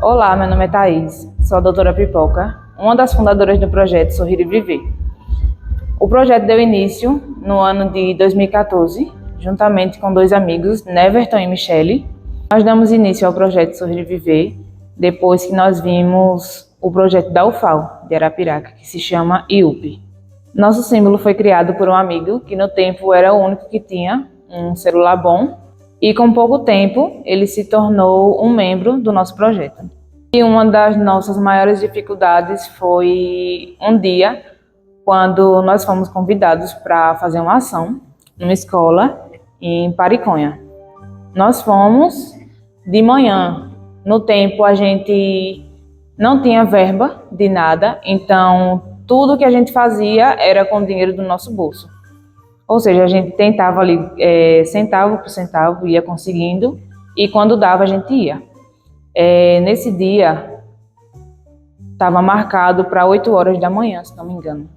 Olá, meu nome é Thaís, sou a doutora Pipoca, uma das fundadoras do projeto Sorrir e Viver. O projeto deu início no ano de 2014, juntamente com dois amigos, Neverton e Michele. Nós damos início ao projeto Sorrir e Viver depois que nós vimos o projeto da UFAL, de Arapiraca, que se chama IUP. Nosso símbolo foi criado por um amigo que no tempo era o único que tinha um celular bom e com pouco tempo ele se tornou um membro do nosso projeto. E uma das nossas maiores dificuldades foi um dia quando nós fomos convidados para fazer uma ação numa escola em Pariconha. Nós fomos de manhã. No tempo a gente não tinha verba de nada, então tudo que a gente fazia era com o dinheiro do nosso bolso. Ou seja, a gente tentava ali centavo por centavo, ia conseguindo, e quando dava a gente ia. Nesse dia estava marcado para 8 horas da manhã, se não me engano.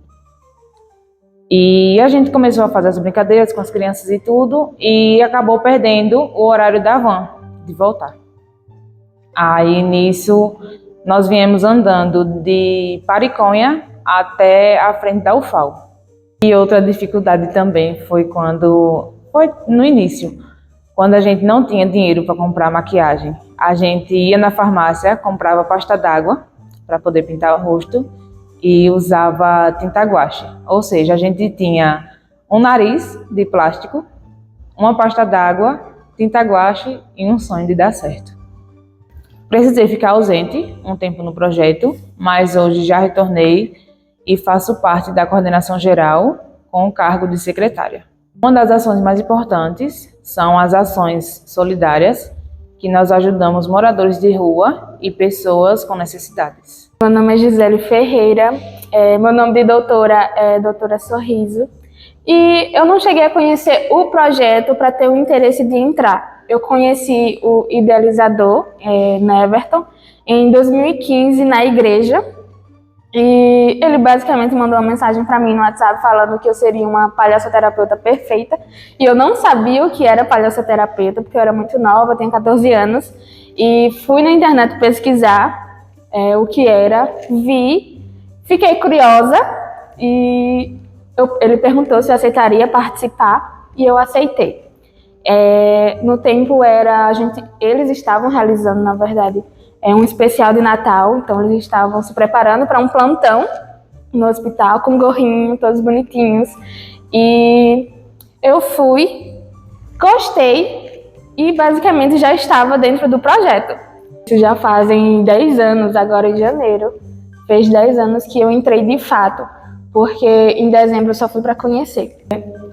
E a gente começou a fazer as brincadeiras com as crianças e tudo, e acabou perdendo o horário da van de voltar. Aí nisso nós viemos andando de Pariconha até a frente da UFAL. E outra dificuldade também foi no início, quando a gente não tinha dinheiro para comprar maquiagem. A gente ia na farmácia, comprava pasta d'água para poder pintar o rosto e usava tinta guache. Ou seja, a gente tinha um nariz de plástico, uma pasta d'água, tinta guache e um sonho de dar certo. Precisei ficar ausente um tempo no projeto, mas hoje já retornei e faço parte da coordenação geral com o cargo de secretária. Uma das ações mais importantes são as ações solidárias, que nós ajudamos moradores de rua e pessoas com necessidades. Meu nome é Gisele Ferreira, meu nome de doutora é doutora Sorriso, e eu não cheguei a conhecer o projeto para ter o interesse de entrar. Eu conheci o idealizador, Neverton, em 2015 na igreja, e ele basicamente mandou uma mensagem para mim no WhatsApp falando que eu seria uma palhaçoterapeuta perfeita, e eu não sabia o que era palhaçoterapeuta, porque eu era muito nova, tenho 14 anos, e fui na internet pesquisar o que era, vi, fiquei curiosa, e ele perguntou se eu aceitaria participar, e eu aceitei. No tempo eles estavam realizando, na verdade, um especial de Natal, então eles estavam se preparando para um plantão no hospital com gorrinho, todos bonitinhos. E eu fui, gostei e basicamente já estava dentro do projeto. Isso já fazem 10 anos, agora em janeiro, fez 10 anos que eu entrei de fato, porque em dezembro eu só fui para conhecer.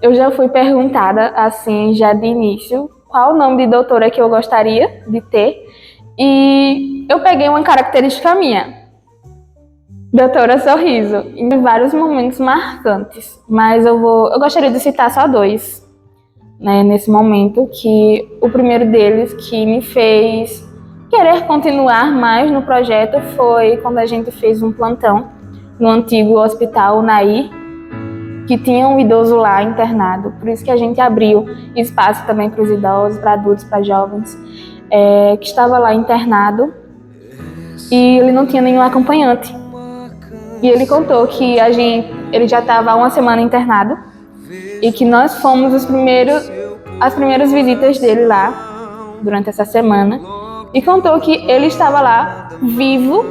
Eu já fui perguntada, assim, já de início, qual o nome de doutora que eu gostaria de ter. E eu peguei uma característica minha, doutora Sorriso, em vários momentos marcantes. Mas eu gostaria de citar só dois, né, nesse momento, que o primeiro deles que me fez querer continuar mais no projeto foi quando a gente fez um plantão no antigo hospital Unaí, que tinha um idoso lá internado. Por isso que a gente abriu espaço também para os idosos, para adultos, para jovens, que estava lá internado e ele não tinha nenhum acompanhante. E ele contou que ele já estava há uma semana internado e que nós fomos as primeiras visitas dele lá durante essa semana, e contou que ele estava lá vivo,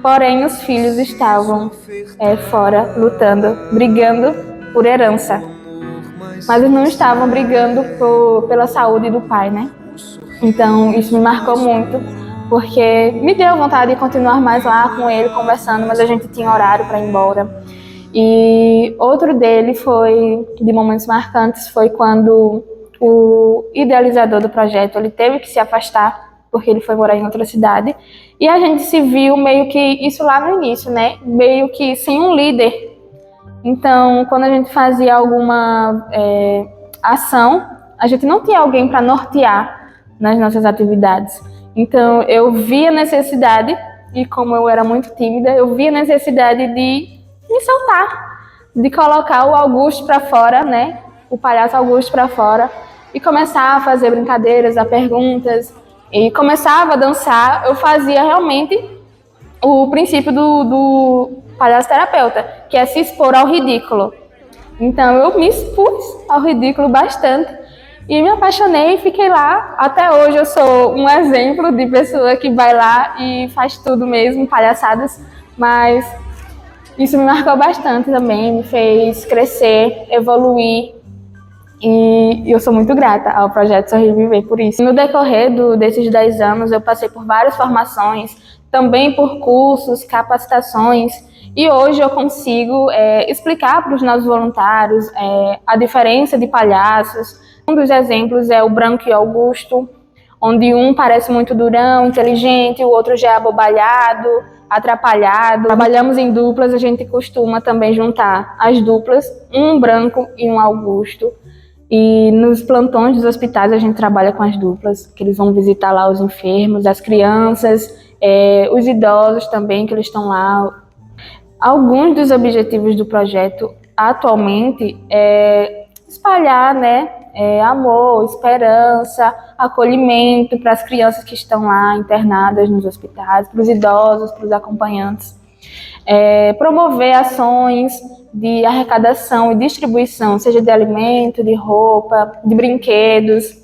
porém os filhos estavam fora lutando, brigando por herança, mas eles não estavam brigando pela saúde do pai, né? Então isso me marcou muito, porque me deu vontade de continuar mais lá com ele, conversando, mas a gente tinha horário para ir embora. E outro dele de momentos marcantes, foi quando o idealizador do projeto, ele teve que se afastar, porque ele foi morar em outra cidade, e a gente se viu meio que, isso lá no início, né, meio que sem um líder. Então, quando a gente fazia alguma ação, a gente não tinha alguém para nortear nas nossas atividades. Então eu vi a necessidade, e como eu era muito tímida, eu vi a necessidade de me soltar, de colocar o Augusto para fora, né, o palhaço Augusto para fora, e começar a fazer brincadeiras, a perguntas, e começava a dançar, eu fazia realmente o princípio do palhaço terapeuta, que é se expor ao ridículo. Então eu me expus ao ridículo bastante e me apaixonei e fiquei lá. Até hoje eu sou um exemplo de pessoa que vai lá e faz tudo mesmo, palhaçadas, mas isso me marcou bastante também, me fez crescer, evoluir. E eu sou muito grata ao projeto Sorrir e Viver por isso. No decorrer desses 10 anos, eu passei por várias formações, também por cursos, capacitações, e hoje eu consigo explicar para os nossos voluntários a diferença de palhaços. Um dos exemplos é o Branco e Augusto, onde um parece muito durão, inteligente, o outro já é abobalhado, atrapalhado. Trabalhamos em duplas, a gente costuma também juntar as duplas, um Branco e um Augusto. E nos plantões dos hospitais a gente trabalha com as duplas, que eles vão visitar lá os enfermos, as crianças, os idosos também, que eles estão lá. Alguns dos objetivos do projeto atualmente é espalhar, né, amor, esperança, acolhimento para as crianças que estão lá internadas nos hospitais, para os idosos, para os acompanhantes. Promover ações de arrecadação e distribuição, seja de alimento, de roupa, de brinquedos,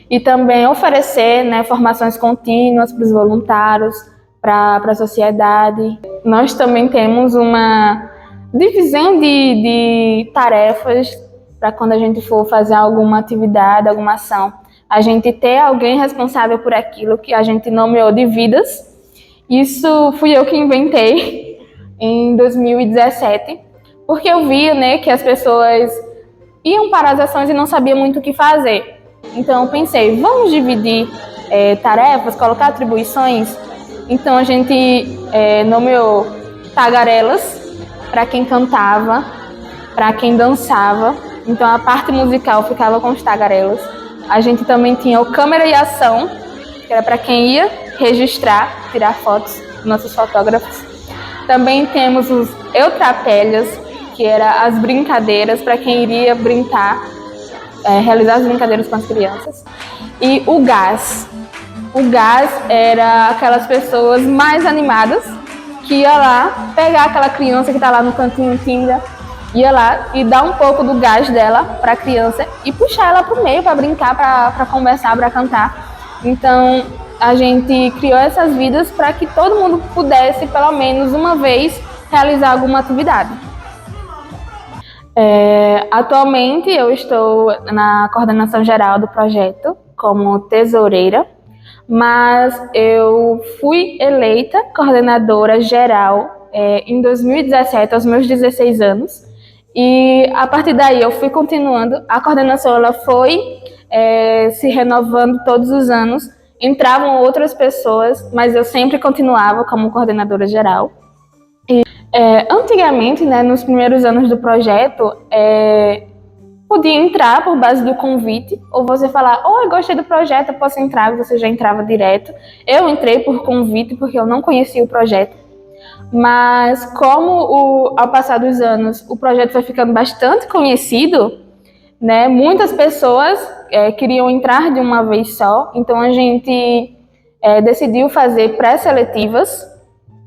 e também oferecer, né, formações contínuas para os voluntários, para a sociedade. Nós também temos uma divisão de tarefas para quando a gente for fazer alguma atividade, alguma ação, a gente ter alguém responsável por aquilo que a gente nomeou de vidas. Isso fui eu que inventei em 2017, porque eu via, né, que as pessoas iam para as ações e não sabiam muito o que fazer. Então eu pensei, vamos dividir tarefas, colocar atribuições. Então a gente nomeou tagarelas para quem cantava, para quem dançava. Então a parte musical ficava com os tagarelas. A gente também tinha o câmera e ação, que era para quem ia registrar, tirar fotos, nossos fotógrafos. Também temos os eutrapélias, que eram as brincadeiras para quem iria brincar, realizar as brincadeiras com as crianças. E o gás. O gás era aquelas pessoas mais animadas que ia lá pegar aquela criança que está lá no cantinho tímida, ia lá e dar um pouco do gás dela para a criança e puxar ela para o meio para brincar, para conversar, para cantar. Então a gente criou essas vidas para que todo mundo pudesse, pelo menos uma vez, realizar alguma atividade. Atualmente eu estou na coordenação geral do projeto como tesoureira, mas eu fui eleita coordenadora geral em 2017, aos meus 16 anos, e a partir daí eu fui continuando. A coordenação ela foi se renovando todos os anos, entravam outras pessoas, mas eu sempre continuava como coordenadora geral. Antigamente, né, nos primeiros anos do projeto, podia entrar por base do convite, ou você falar, eu gostei do projeto, eu posso entrar, e você já entrava direto. Eu entrei por convite porque eu não conhecia o projeto, mas como ao passar dos anos o projeto foi ficando bastante conhecido, né, muitas pessoas queriam entrar de uma vez só, então a gente decidiu fazer pré-seletivas.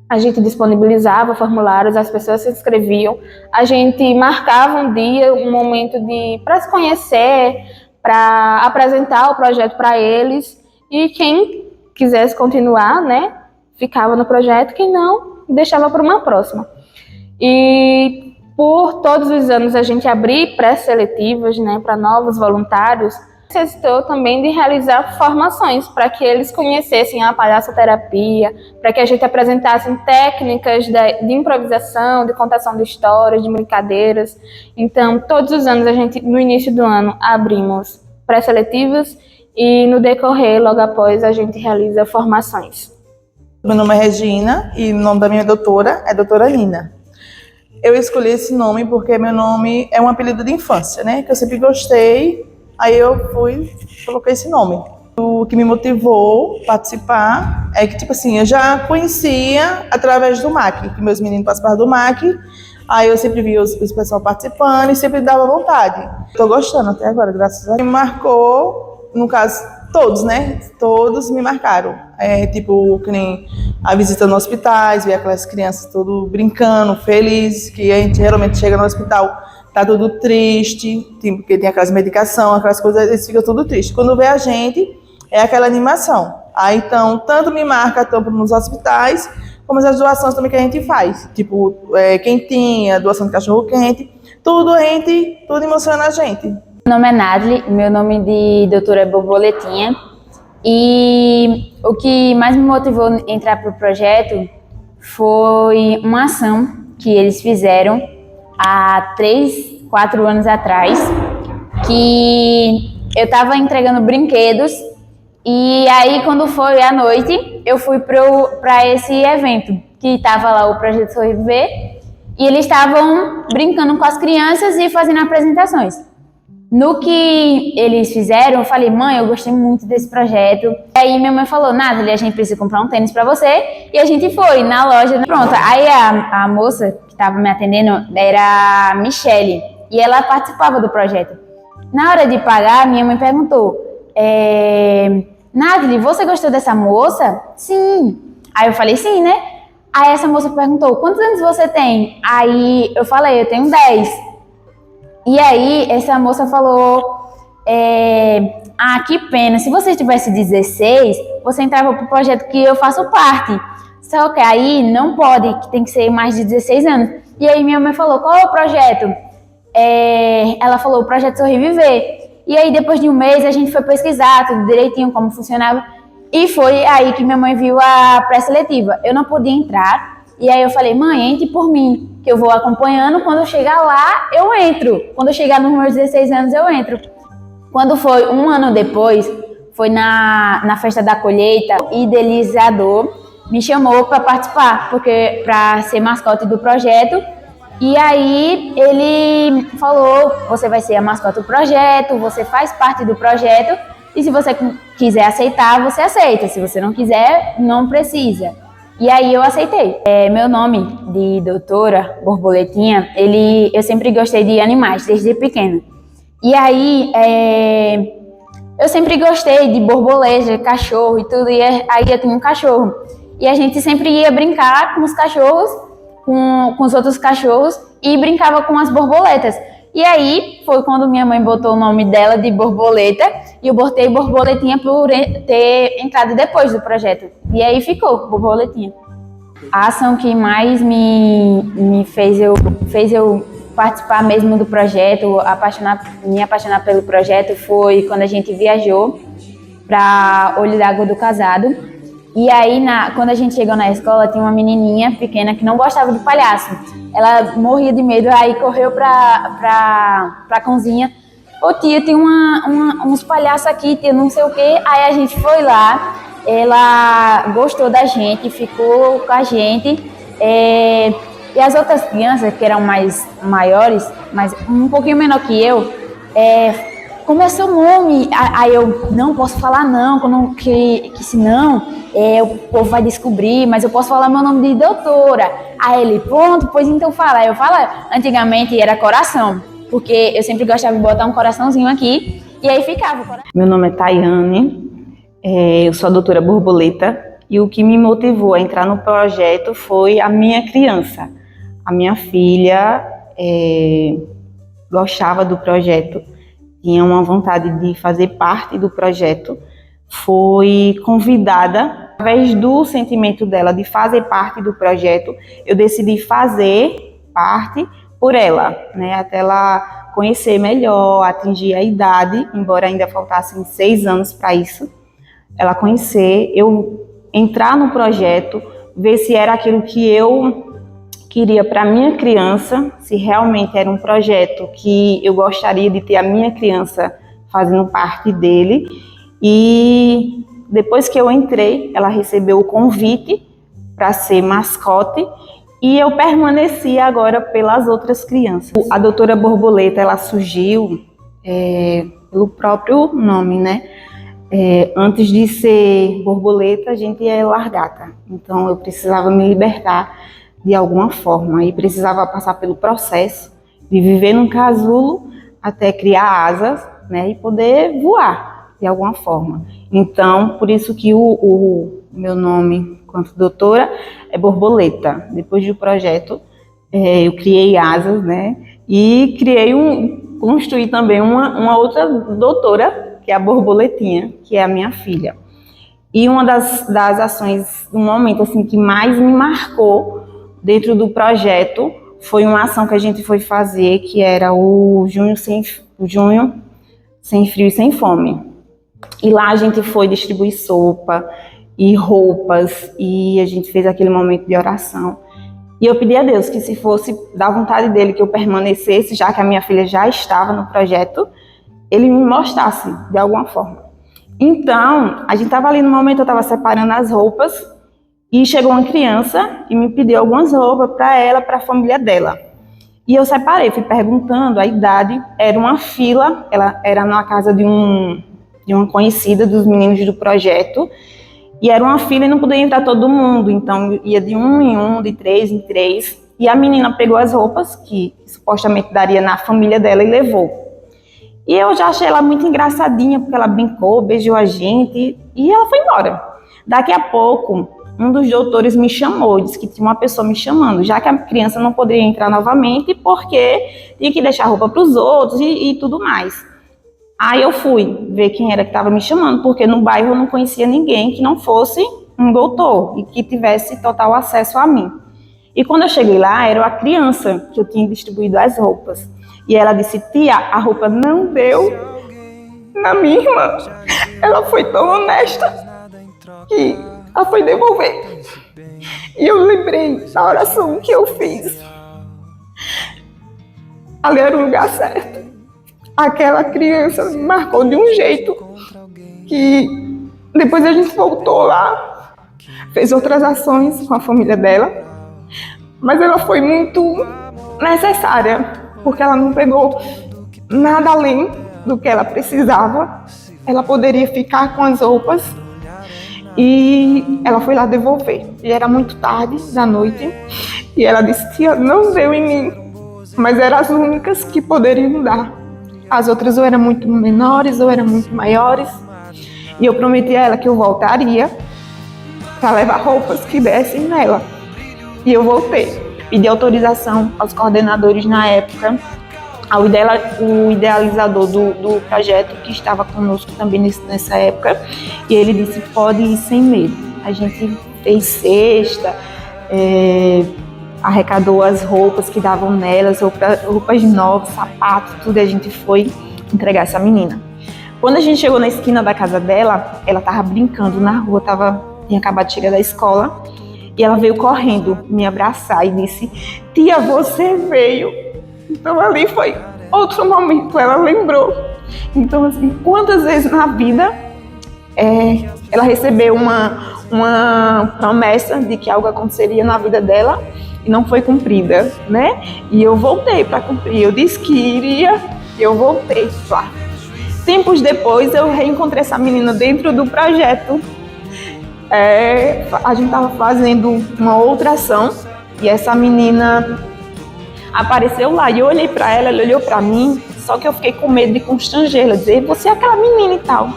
A gente disponibilizava formulários, as pessoas se inscreviam, a gente marcava um dia, um momento para se conhecer, para apresentar o projeto para eles, e quem quisesse continuar, né, ficava no projeto, quem não, deixava para uma próxima. E por todos os anos a gente abrir pré-seletivas, né, para novos voluntários. Necessitou também de realizar formações para que eles conhecessem a palhaçoterapia, para que a gente apresentasse técnicas de improvisação, de contação de histórias, de brincadeiras. Então, todos os anos, a gente, no início do ano, abrimos pré-seletivas e no decorrer, logo após, a gente realiza formações. Meu nome é Regina e o nome da minha doutora é doutora Nina. Eu escolhi esse nome porque meu nome é um apelido de infância, né? Que eu sempre gostei. Aí eu coloquei esse nome. O que me motivou a participar é que, tipo assim, eu já conhecia através do MAC, que meus meninos participavam do MAC, aí eu sempre via os pessoal participando e sempre dava vontade. Estou gostando até agora, graças a Deus. Me marcou, no caso, todos, né? Todos me marcaram. Tipo, que nem a visita nos hospitais, ver aquelas crianças tudo brincando, felizes, que a gente geralmente chega no hospital, tá tudo triste, porque tem aquelas medicações, aquelas coisas, eles ficam tudo tristes. Quando vê a gente, é aquela animação. Aí, então, tanto me marca, tanto nos hospitais, como as doações também que a gente faz. Tipo, quentinha, doação de cachorro-quente, tudo emociona a gente. Meu nome é Nadly, meu nome de doutora é Borboletinha. E o que mais me motivou a entrar para o projeto foi uma ação que eles fizeram há 3, 4 anos atrás, que eu estava entregando brinquedos e aí quando foi à noite eu fui para esse evento que estava lá o Projeto Sorriviver e eles estavam brincando com as crianças e fazendo apresentações. No que eles fizeram, eu falei, mãe, eu gostei muito desse projeto. E aí minha mãe falou, Nathalie, a gente precisa comprar um tênis pra você. E a gente foi na loja. Pronto, aí a moça que estava me atendendo era a Michele. E ela participava do projeto. Na hora de pagar, minha mãe perguntou, Nathalie, você gostou dessa moça? Sim. Aí eu falei, sim, né? Aí essa moça perguntou, quantos anos você tem? Aí eu falei, eu tenho 10. E aí, essa moça falou, que pena, se você tivesse 16, você entrava pro projeto que eu faço parte. Só que aí não pode, que tem que ser mais de 16 anos. E aí minha mãe falou, qual é o projeto? Ela falou, o Projeto Sorriviver. E aí depois de um mês a gente foi pesquisar tudo direitinho, como funcionava. E foi aí que minha mãe viu a pré-seletiva. Eu não podia entrar. E aí eu falei, mãe, entre por mim, que eu vou acompanhando, quando eu chegar lá, eu entro. Quando eu chegar nos meus 16 anos, eu entro. Quando foi um ano depois, foi na festa da colheita, o idealizador me chamou para participar, para ser mascote do projeto. E aí ele falou, você vai ser a mascote do projeto, você faz parte do projeto, e se você quiser aceitar, você aceita. Se você não quiser, não precisa. E aí eu aceitei. Meu nome de doutora Borboletinha, eu sempre gostei de animais, desde pequena. E aí eu sempre gostei de borboleta, cachorro e tudo, e aí eu tinha um cachorro. E a gente sempre ia brincar com os cachorros, com os outros cachorros, e brincava com as borboletas. E aí foi quando minha mãe botou o nome dela de Borboleta, e eu botei Borboletinha por ter entrado depois do projeto. E aí ficou Borboletinha. A ação que mais me fez eu participar mesmo do projeto, me apaixonar pelo projeto, foi quando a gente viajou para Olho d'Água do Casado. E aí, quando a gente chegou na escola, tinha uma menininha pequena que não gostava de palhaço. Ela morria de medo, aí correu pra cozinha. Ô tia, tem uns palhaços aqui, tia, não sei o quê. Aí a gente foi lá, ela gostou da gente, ficou com a gente. E as outras crianças, que eram mais maiores, mas um pouquinho menor que eu, como é seu nome? Aí eu, não posso falar não, que senão o povo vai descobrir, mas eu posso falar meu nome de doutora. Aí ele, pronto, pois então fala. Aí eu falo, antigamente era coração, porque eu sempre gostava de botar um coraçãozinho aqui, e aí ficava o coração. Meu nome é Tayane, eu sou a doutora Borboleta, e o que me motivou a entrar no projeto foi a minha criança. A minha filha gostava do projeto, tinha uma vontade de fazer parte do projeto, foi convidada, através do sentimento dela de fazer parte do projeto, eu decidi fazer parte por ela, né, até ela conhecer melhor, atingir a idade, embora ainda faltassem 6 anos para isso, ela conhecer, eu entrar no projeto, ver se era aquilo que eu queria para minha criança, se realmente era um projeto que eu gostaria de ter a minha criança fazendo parte dele. E depois que eu entrei, ela recebeu o convite para ser mascote e eu permaneci agora pelas outras crianças. A doutora Borboleta, ela surgiu pelo próprio nome, né? Antes de ser borboleta, a gente é largata. Então eu precisava me libertar de alguma forma e precisava passar pelo processo de viver num casulo até criar asas, né, e poder voar. de alguma forma. Então, por isso que o meu nome, enquanto doutora, é Borboleta. Depois do projeto, eu criei asas, né? E construí também uma outra doutora, que é a Borboletinha, que é a minha filha. E uma das ações, um momento assim, que mais me marcou dentro do projeto foi uma ação que a gente foi fazer, que era o Junho Sem Frio e Sem Fome. E lá a gente foi distribuir sopa e roupas, e a gente fez aquele momento de oração. E eu pedi a Deus que, se fosse da vontade dele que eu permanecesse, já que a minha filha já estava no projeto, ele me mostrasse de alguma forma. Então, a gente estava ali no momento, eu estava separando as roupas, e chegou uma criança e me pediu algumas roupas para ela, para a família dela. E eu separei, fui perguntando a idade, era uma fila, ela era na casa de uma conhecida dos meninos do projeto, e era uma fila e não podia entrar todo mundo, então ia de um em um, de três em três, e a menina pegou as roupas, que supostamente daria na família dela, e levou. E eu já achei ela muito engraçadinha, porque ela brincou, beijou a gente, e ela foi embora. Daqui a pouco, um dos doutores me chamou, disse que tinha uma pessoa me chamando, já que a criança não poderia entrar novamente, porque tinha que deixar roupa para os outros e tudo mais. Aí eu fui ver quem era que estava me chamando, porque no bairro eu não conhecia ninguém que não fosse um doutor e que tivesse total acesso a mim. E quando eu cheguei lá, era a criança que eu tinha distribuído as roupas. E ela disse: tia, a roupa não deu na minha irmã. Ela foi tão honesta que ela foi devolver. E eu lembrei da oração que eu fiz. Ali era o lugar certo. Aquela criança me marcou de um jeito que depois a gente voltou lá, fez outras ações com a família dela, mas ela foi muito necessária, porque ela não pegou nada além do que ela precisava. Ela poderia ficar com as roupas e ela foi lá devolver. E era muito tarde da noite e ela disse: tia, não deu em mim, mas eram as únicas que poderiam dar. As outras ou eram muito menores ou eram muito maiores. E eu prometi a ela que eu voltaria para levar roupas que dessem nela. E eu voltei. Pedi autorização aos coordenadores na época, ao idealizador do projeto, que estava conosco também nessa época. E ele disse: pode ir sem medo. A gente fez cesta, arrecadou as roupas que davam nelas, roupas novas, sapatos, tudo, e a gente foi entregar essa menina. Quando a gente chegou na esquina da casa dela, ela estava brincando na rua, tinha acabado de chegar da escola, e ela veio correndo me abraçar e disse: tia, você veio. Então ali foi outro momento, ela lembrou. Então, assim, quantas vezes na vida ela recebeu uma promessa de que algo aconteceria na vida dela e não foi cumprida, né? E eu voltei para cumprir. Eu disse que iria, eu voltei lá. Tempos depois, eu reencontrei essa menina dentro do projeto. A gente estava fazendo uma outra ação e essa menina apareceu lá. E eu olhei para ela, ela olhou para mim, só que eu fiquei com medo de constrangê-la, dizer: você é aquela menina e tal.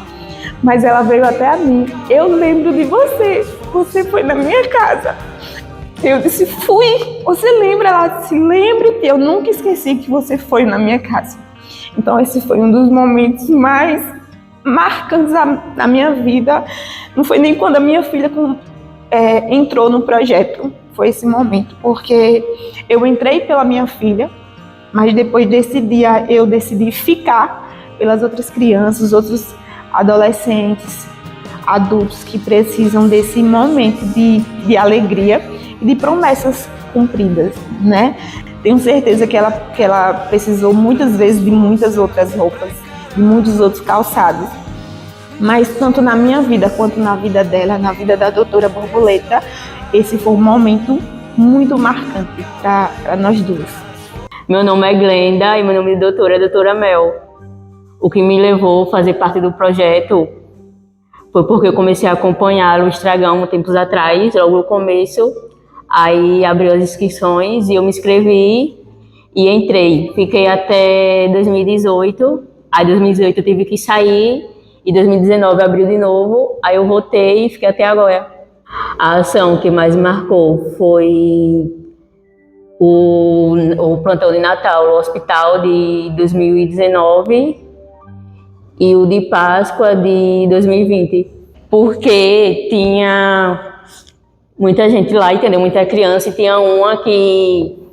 Mas ela veio até a mim: eu lembro de você foi na minha casa. Eu disse: fui. Você lembra? Ela disse: lembre, eu nunca esqueci que você foi na minha casa. Então esse foi um dos momentos mais marcantes da minha vida. Não foi nem quando a minha filha entrou no projeto, foi esse momento, porque eu entrei pela minha filha, mas depois desse dia eu decidi ficar pelas outras crianças, outros adolescentes, adultos que precisam desse momento de alegria e de promessas cumpridas, né? Tenho certeza que ela precisou muitas vezes de muitas outras roupas, de muitos outros calçados. Mas tanto na minha vida quanto na vida dela, na vida da doutora Borboleta, esse foi um momento muito marcante para nós duas. Meu nome é Glenda e meu nome de doutora é doutora Mel. O que me levou a fazer parte do projeto foi porque eu comecei a acompanhar o Estragão tempos atrás, logo no começo. Aí abriu as inscrições e eu me inscrevi e entrei. Fiquei até 2018. Aí em 2018 eu tive que sair Em 2019 abriu de novo, aí eu voltei e fiquei até agora. A ação que mais me marcou foi o plantão de Natal no hospital de 2019 e o de Páscoa de 2020, porque tinha muita gente lá, entendeu? Muita criança, e tinha uma que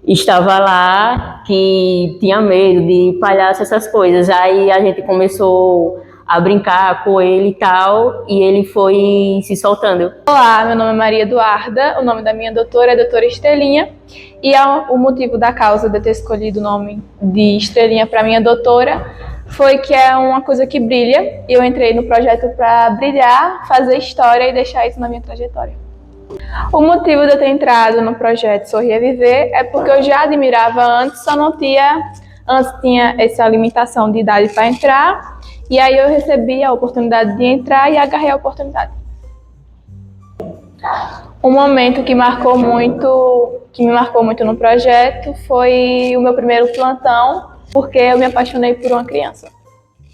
estava lá que tinha medo de palhaço, essas coisas. Aí a gente começou a brincar com ele e tal, e ele foi se soltando. Olá, meu nome é Maria Eduarda, o nome da minha doutora é doutora Estrelinha, e o motivo da causa de eu ter escolhido o nome de Estrelinha para minha doutora foi que é uma coisa que brilha. Eu entrei no projeto para brilhar, fazer história e deixar isso na minha trajetória. O motivo de eu ter entrado no projeto Sorrir é Viver é porque eu já admirava antes, antes tinha essa limitação de idade para entrar, e aí eu recebi a oportunidade de entrar e agarrei a oportunidade. Um momento que me marcou muito no projeto foi o meu primeiro plantão, porque eu me apaixonei por uma criança,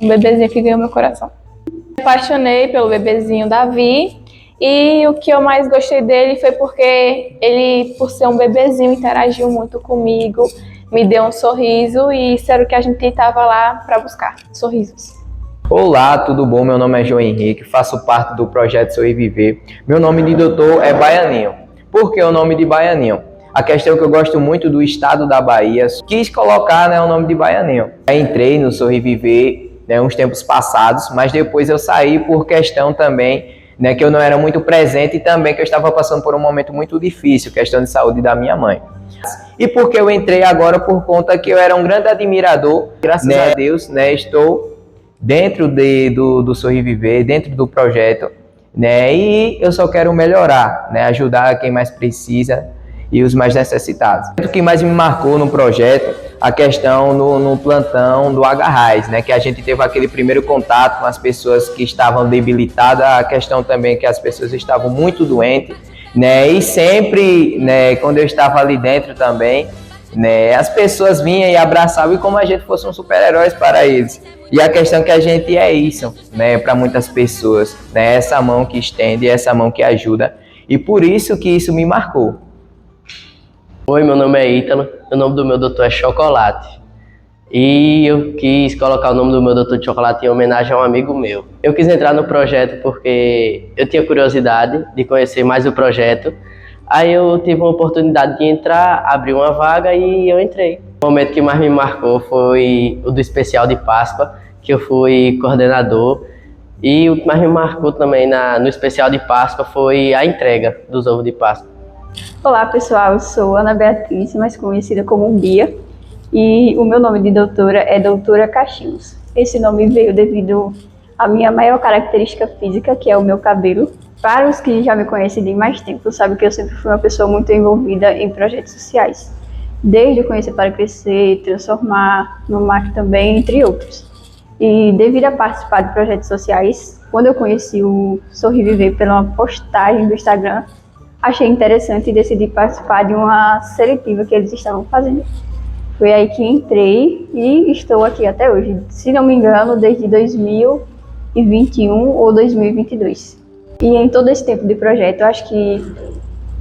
um bebezinho que ganhou meu coração. Me apaixonei pelo bebezinho Davi, e o que eu mais gostei dele foi porque ele, por ser um bebezinho, interagiu muito comigo, me deu um sorriso, e isso era o que a gente estava lá para buscar, sorrisos. Olá, tudo bom? Meu nome é João Henrique, faço parte do projeto Sorrir e Viver. Meu nome de doutor é Baianinho. Por que o nome de Baianinho? A questão é que eu gosto muito do estado da Bahia, quis colocar, o nome de Baianinho. Eu entrei no Sorrir e Viver, uns tempos passados, mas depois eu saí por questão também, que eu não era muito presente, e também que eu estava passando por um momento muito difícil, questão de saúde da minha mãe. E porque eu entrei agora por conta que eu era um grande admirador, graças a Deus, estou dentro do Sorrir e Viver, dentro do projeto, e eu só quero melhorar, ajudar quem mais precisa e os mais necessitados. O que mais me marcou no projeto, a questão no plantão do Agarrais, que a gente teve aquele primeiro contato com as pessoas que estavam debilitadas, a questão também que as pessoas estavam muito doentes, e sempre, quando eu estava ali dentro também, as pessoas vinham e abraçavam e como a gente fosse um super-heróis para eles. E a questão que a gente é isso, para muitas pessoas, essa mão que estende, essa mão que ajuda, e por isso que isso me marcou. Oi, meu nome é Ítalo, o nome do meu doutor é Chocolate. E eu quis colocar o nome do meu doutor de chocolate em homenagem a um amigo meu. Eu quis entrar no projeto porque eu tinha curiosidade de conhecer mais o projeto. Aí eu tive uma oportunidade de entrar, abrir uma vaga e eu entrei. O momento que mais me marcou foi o do especial de Páscoa, que eu fui coordenador. E o que mais me marcou também no especial de Páscoa foi a entrega dos ovos de Páscoa. Olá pessoal, eu sou Ana Beatriz, mais conhecida como Bia, e o meu nome de doutora é Doutora Cachinhos. Esse nome veio devido à minha maior característica física, que é o meu cabelo. Para os que já me conhecem de mais tempo, sabem que eu sempre fui uma pessoa muito envolvida em projetos sociais, desde Conhecer para Crescer, Transformar, no MAC também, entre outros. E devido a participar de projetos sociais, quando eu conheci o Sorrir e Viver pela postagem do Instagram, achei interessante e decidi participar de uma seletiva que eles estavam fazendo. Foi aí que entrei e estou aqui até hoje, se não me engano, desde 2021 ou 2022. E em todo esse tempo de projeto, eu acho que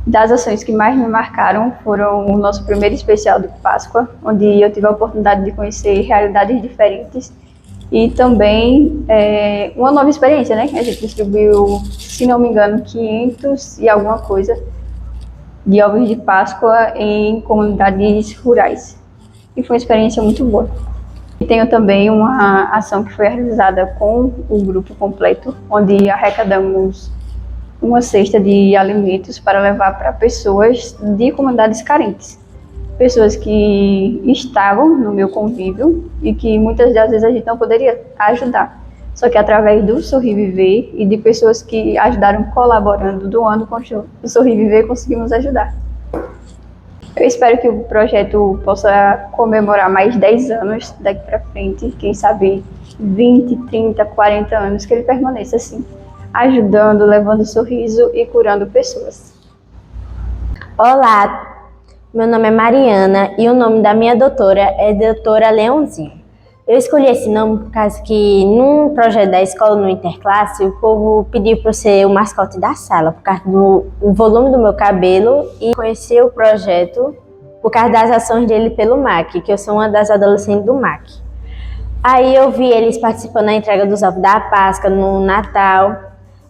das ações que mais me marcaram foram o nosso primeiro especial de Páscoa, onde eu tive a oportunidade de conhecer realidades diferentes e também uma nova experiência, A gente distribuiu, se não me engano, 500 e alguma coisa de ovos de Páscoa em comunidades rurais. E foi uma experiência muito boa. E tenho também uma ação que foi realizada com o grupo completo, onde arrecadamos uma cesta de alimentos para levar para pessoas de comunidades carentes. Pessoas que estavam no meu convívio e que muitas das vezes a gente não poderia ajudar. Só que através do Sorrir e Viver e de pessoas que ajudaram colaborando, doando com o Sorrir e Viver, conseguimos ajudar. Eu espero que o projeto possa comemorar mais 10 anos daqui para frente, quem sabe 20, 30, 40 anos, que ele permaneça assim, ajudando, levando sorriso e curando pessoas. Olá, meu nome é Mariana e o nome da minha doutora é doutora Leonzinho. Eu escolhi esse nome por causa que num projeto da escola, no Interclasse, o povo pediu para eu ser o mascote da sala, por causa do volume do meu cabelo, e conheci o projeto por causa das ações dele pelo MAC, que eu sou uma das adolescentes do MAC. Aí eu vi eles participando da entrega dos ovos da Páscoa, no Natal.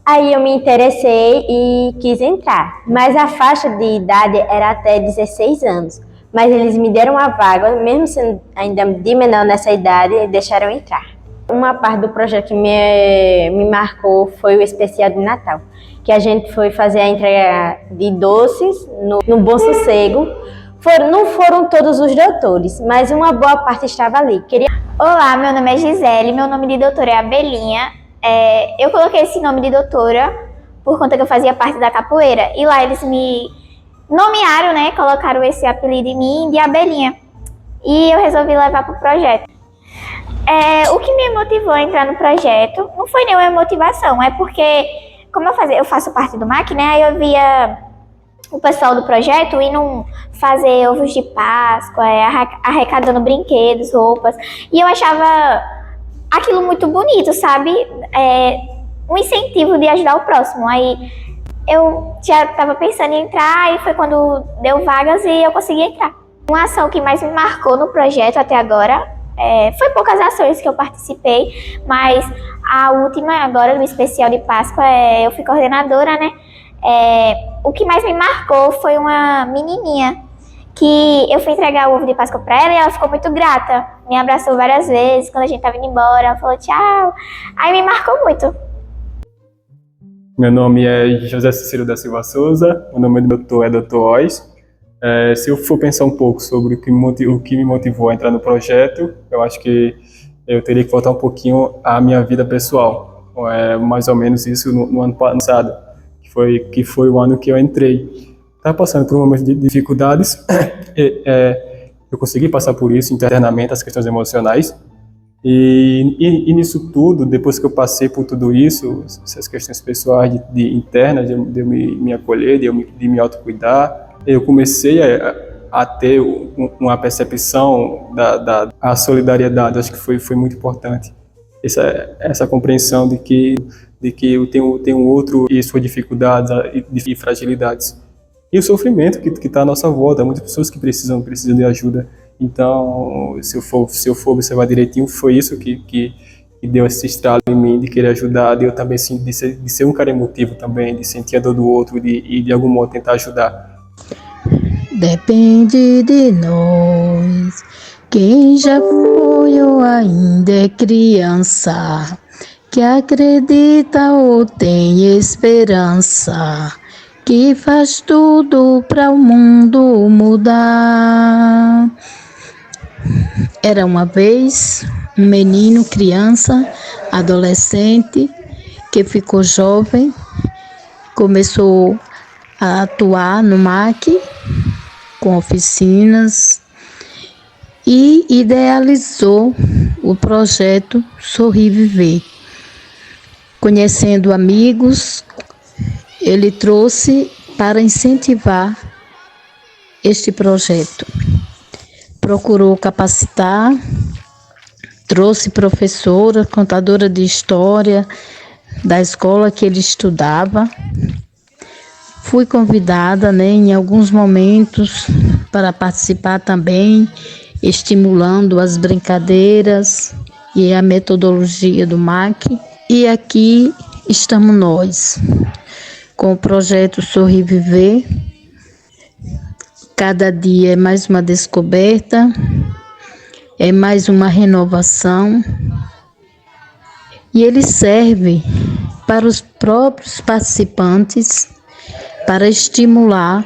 Aí eu me interessei e quis entrar, mas a faixa de idade era até 16 anos. Mas eles me deram uma vaga, mesmo sendo ainda de menor nessa idade, e deixaram entrar. Uma parte do projeto que me marcou foi o especial de Natal, que a gente foi fazer a entrega de doces no Bom Sossego. Não foram todos os doutores, mas uma boa parte estava ali. Olá, meu nome é Gisele, meu nome de doutora é Abelinha. Eu coloquei esse nome de doutora por conta que eu fazia parte da capoeira, e lá eles me nomearam, né, colocaram esse apelido em mim de Abelinha, e eu resolvi levar para o projeto. O que me motivou a entrar no projeto não foi nenhuma motivação, é porque, como eu faço parte do MAC, né, aí eu via o pessoal do projeto indo fazer ovos de Páscoa, arrecadando brinquedos, roupas, e eu achava aquilo muito bonito, sabe? Um incentivo de ajudar o próximo. Aí eu já estava pensando em entrar e foi quando deu vagas e eu consegui entrar. Uma ação que mais me marcou no projeto até agora, foi poucas ações que eu participei, mas a última agora, no especial de Páscoa, eu fui coordenadora, né? O que mais me marcou foi uma menininha que eu fui entregar o ovo de Páscoa para ela e ela ficou muito grata. Me abraçou várias vezes quando a gente estava indo embora, ela falou tchau. Aí me marcou muito. Meu nome é José Cecílio da Silva Souza, o nome do doutor é Dr. Oz. Se eu for pensar um pouco sobre o que me motivou a entrar no projeto, eu acho que eu teria que voltar um pouquinho à minha vida pessoal. Mais ou menos isso no ano passado, que foi o ano que eu entrei. Estava passando por um momento de dificuldades, eu consegui passar por isso internamente, as questões emocionais. E nisso tudo, depois que eu passei por tudo isso, essas questões pessoais internas, de eu me acolher, de me autocuidar, eu comecei a ter uma percepção da solidariedade. Acho que foi muito importante essa compreensão de que eu tenho outro e suas dificuldades e fragilidades. E o sofrimento que está à nossa volta, muitas pessoas que precisam de ajuda. Então, se eu for observar direitinho, foi isso que deu esse estralo em mim, de querer ajudar, de eu também de ser um cara emotivo também, de sentir a dor do outro e de algum modo tentar ajudar. Depende de nós, quem já foi ou ainda é criança, que acredita ou tem esperança, que faz tudo para o mundo mudar. Era uma vez um menino, criança, adolescente, que ficou jovem, começou a atuar no MAC, com oficinas, e idealizou o projeto Sorrir Viver. Conhecendo amigos, ele trouxe para incentivar este projeto. Procurou capacitar, trouxe professora, contadora de história da escola que ele estudava. Fui convidada, em alguns momentos para participar também, estimulando as brincadeiras e a metodologia do MAC. E aqui estamos nós, com o projeto Sorrir Viver. Cada dia é mais uma descoberta, é mais uma renovação. E ele serve para os próprios participantes, para estimular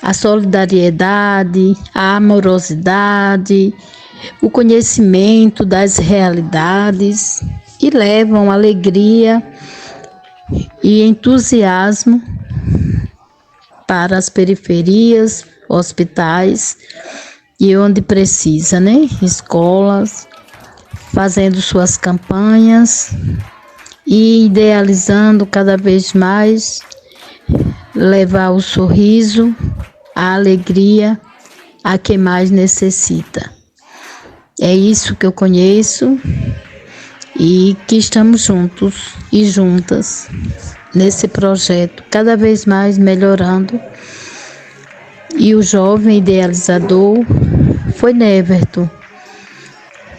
a solidariedade, a amorosidade, o conhecimento das realidades, e levam alegria e entusiasmo para as periferias, hospitais e onde precisa, escolas, fazendo suas campanhas e idealizando cada vez mais levar o sorriso, a alegria a quem mais necessita. É isso que eu conheço e que estamos juntos e juntas nesse projeto, cada vez mais melhorando. E o jovem idealizador foi Neverton,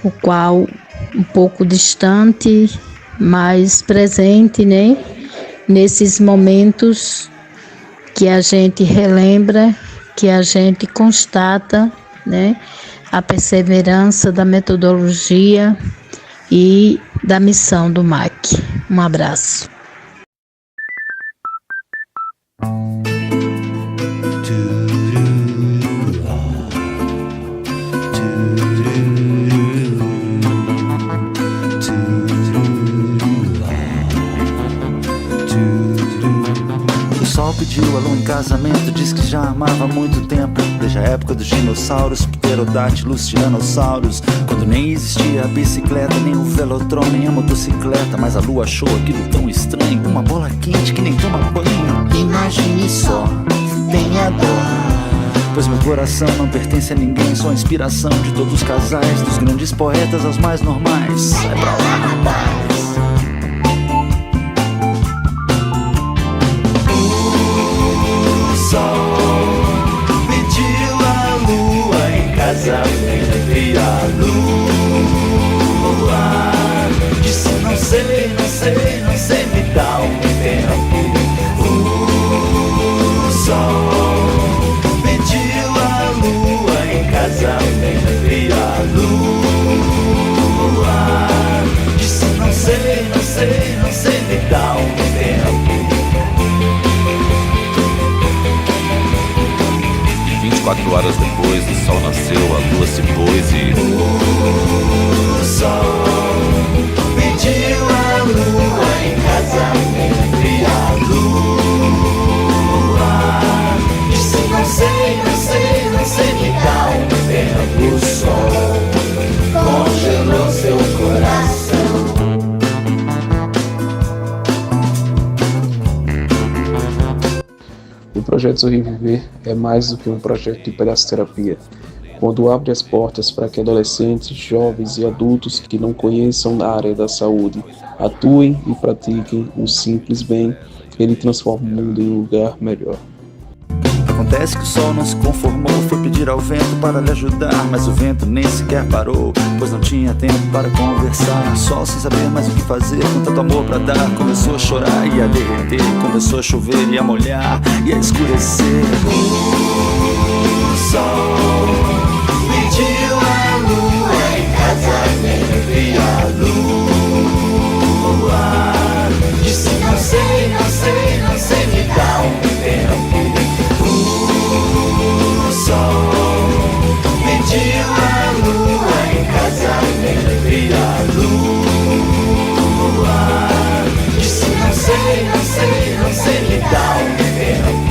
o qual um pouco distante, mas presente, né? Nesses momentos que a gente relembra, que a gente constata, né? A perseverança da metodologia e da missão do MAC. Um abraço. O sol pediu a lua em casamento, diz que já amava há muito tempo, desde a época dos dinossauros, pterodátilos, tiranossauros, quando nem existia a bicicleta, nem o velotrão, nem a motocicleta, mas a lua achou aquilo tão estranho, uma bola quente que nem toma banho. Imagine só, tenha dó, pois meu coração não pertence a ninguém, sou a inspiração de todos os casais, dos grandes poetas aos mais normais. Sai pra lá, rapaz. O sol pediu a lua em casamento e a lua disse não sei, não sei, não sei, me dá um tempo. O sol pediu a lua em casamento e a lua disse não sei, não sei, não sei, me dá um tempo. 24 horas depois, o sol nasceu, a lua se pôs e... O sol pediu a lua em casamento e a lua disse não sei, não sei, não sei, me dá um tempo. O sol congelou seu coração. O projeto Sorrir Viver é mais do que um projeto de pedaço-terapia. Quando abre as portas para que adolescentes, jovens e adultos que não conheçam a área da saúde atuem e pratiquem um simples bem, ele transforma o mundo em um lugar melhor. Acontece que o sol não se conformou, foi pedir ao vento para lhe ajudar, mas o vento nem sequer parou, pois não tinha tempo para conversar. Sol sem saber mais o que fazer, com tanto amor para dar, começou a chorar e a derreter, começou a chover e a molhar e a escurecer. O sol pediu a lua em casamento e a lua disse não sei, não sei, não sei, me dá um tempo. O sol pediu a lua em casamento e a lua disse não sei, não sei, não sei, me dá um tempo.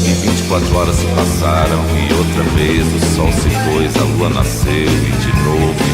E 24 horas se passaram e outra vez o sol se pôs, a lua nasceu e de novo